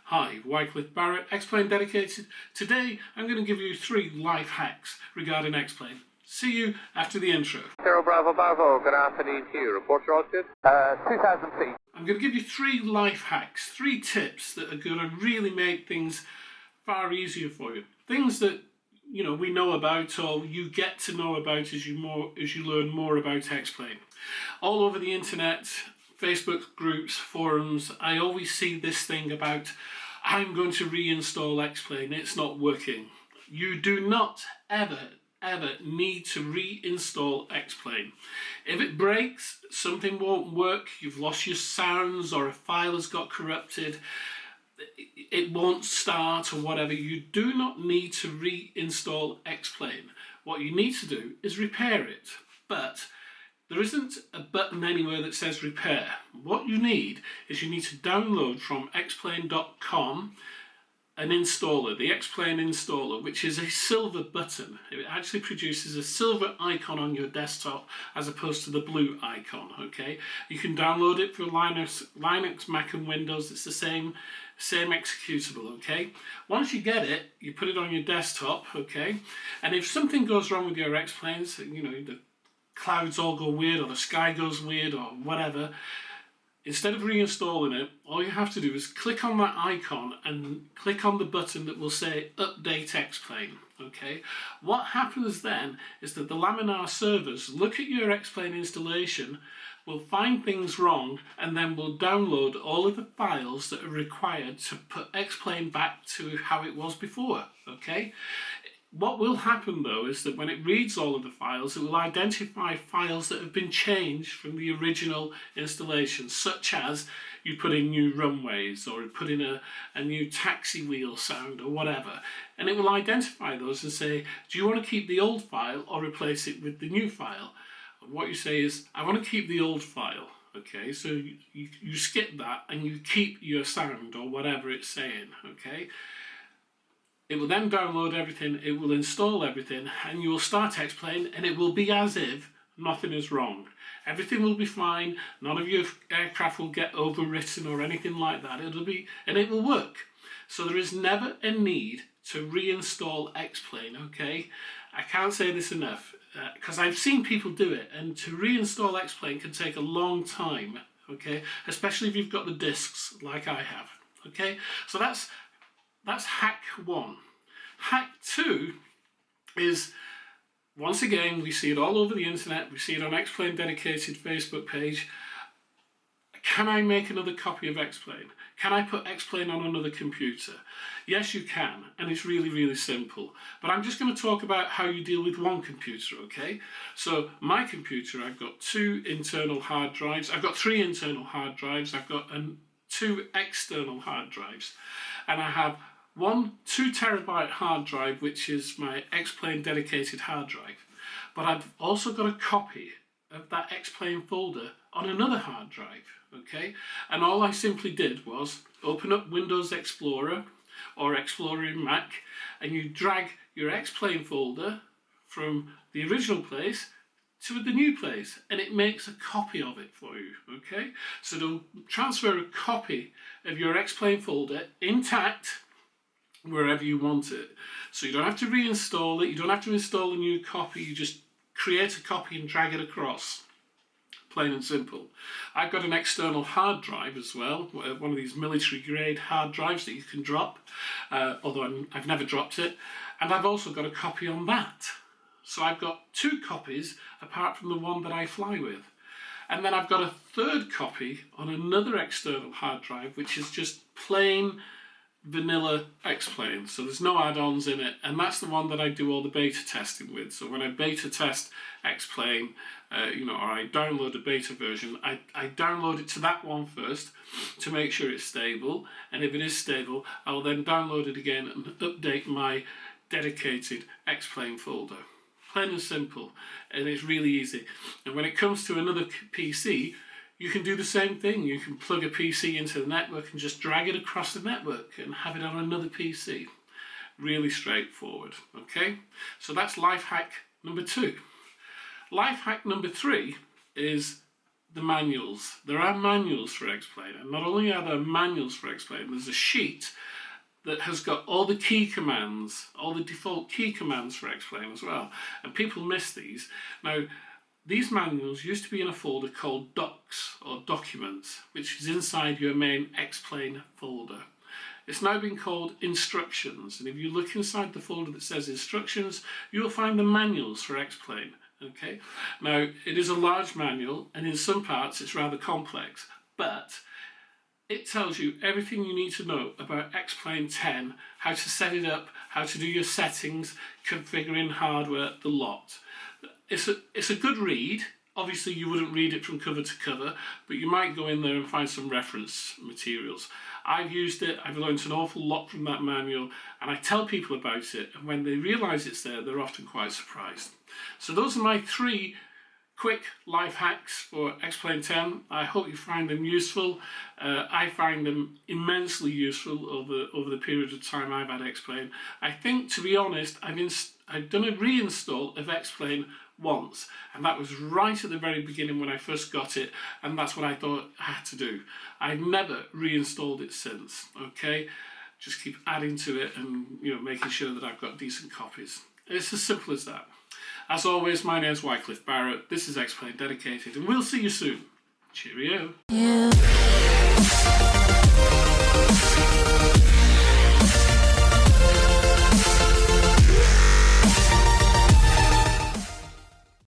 Hi, Wycliffe Barrett, Xplane Dedicated. Today I'm going to give you 3 life hacks regarding Xplane. See you after the intro. Zero Bravo Bravo, good afternoon to you. Report your altitude? 2,000 feet. I'm going to give you 3 life hacks, 3 tips that are going to really make things far easier for you. Things that we know about, or you get to know about as you learn more about Xplane. All over the internet, Facebook groups, forums, I always see this thing about, I'm going to reinstall Xplane, it's not working. You do not ever need to reinstall Xplane. If it breaks, something won't work, you've lost your sounds, or a file has got corrupted, it won't start or whatever, you do not need to reinstall Xplane. What you need to do is repair it. But there isn't a button anywhere that says repair. What you need is you need to download from xplane.com an installer, the Xplane installer, which is a silver button. It actually produces a silver icon on your desktop as opposed to the blue icon, okay? You can download it for Linux, Mac and Windows. It's the same executable, okay? Once you get it, you put it on your desktop, okay? And if something goes wrong with your Xplanes, the clouds all go weird, or the sky goes weird, or whatever, instead of reinstalling it, all you have to do is click on that icon and click on the button that will say Update Xplane, okay? What happens then is that the Laminar servers look at your Xplane installation, will find things wrong, and then will download all of the files that are required to put Xplane back to how it was before, okay? What will happen though is that when it reads all of the files, it will identify files that have been changed from the original installation, such as you put in new runways, or put in a new taxi wheel sound, or whatever. And it will identify those and say, do you want to keep the old file or replace it with the new file? And what you say is, I want to keep the old file. Okay, so you skip that and you keep your sound or whatever it's saying, okay? It will then download everything, it will install everything, and you will start Xplane, and it will be as if nothing is wrong. Everything will be fine, none of your aircraft will get overwritten or anything like that. It will work. So there is never a need to reinstall Xplane, okay? I can't say this enough, because I've seen people do it, and to reinstall Xplane can take a long time, okay? Especially if you've got the discs like I have, okay? So that's hack 1. Hack 2 is, once again, we see it all over the internet, we see it on Xplane Dedicated Facebook page. Can I make another copy of Xplane? Can I put Xplane on another computer? Yes, you can, and it's really, really simple. But I'm just going to talk about how you deal with one computer, okay? So my computer, I've got 2 internal hard drives. I've got 3 internal hard drives. I've got 2 external hard drives. And I have one 2 terabyte hard drive, which is my Xplane Dedicated hard drive. But I've also got a copy of that Xplane folder on another hard drive, okay? And all I simply did was open up Windows Explorer or Explorer in Mac, and you drag your Xplane folder from the original place to the new place, and it makes a copy of it for you, okay? So it'll transfer a copy of your Xplane folder intact wherever you want it. So you don't have to reinstall it, you don't have to install a new copy, you just create a copy and drag it across. Plain and simple. I've got an external hard drive as well, one of these military grade hard drives that you can drop, although I've never dropped it, and I've also got a copy on that. So I've got 2 copies apart from the one that I fly with. And then I've got a 3rd copy on another external hard drive, which is just plain vanilla Xplane, so there's no add-ons in it, and that's the one that I do all the beta testing with. So when I beta test Xplane, or I download a beta version, I download it to that one first to make sure it's stable, and if it is stable, I will then download it again and update my dedicated Xplane folder. Plain and simple, and it's really easy. And when it comes to another PC, you can do the same thing. You can plug a PC into the network and just drag it across the network and have it on another PC. Really straightforward, okay? So that's life hack number 2. Life hack number 3 is the manuals. There are manuals for Xplane, and not only are there manuals for Xplane, there's a sheet that has got all the key commands, all the default key commands for Xplane as well. And people miss these. Now, these manuals used to be in a folder called Docs or Documents, which is inside your main Xplane folder. It's now been called Instructions, and if you look inside the folder that says Instructions, you'll find the manuals for Xplane. Okay, now it is a large manual, and in some parts it's rather complex, but it tells you everything you need to know about Xplane 10, how to set it up, how to do your settings, configuring hardware, the lot. It's a good read. Obviously you wouldn't read it from cover to cover, but you might go in there and find some reference materials. I've used it, I've learned an awful lot from that manual, and I tell people about it, and when they realise it's there, they're often quite surprised. So those are my 3 quick life hacks for Xplane 10. I hope you find them useful. I find them immensely useful over the period of time I've had Xplane. I think, to be honest, I've done a reinstall of Xplane once, and that was right at the very beginning when I first got it, and that's what I thought I had to do. I've never reinstalled it since. Okay, just keep adding to it and making sure that I've got decent copies. It's as simple as that. As always, my name's Wycliffe Barrett, this is Xplane Dedicated, and we'll see you soon. Cheerio. Yeah.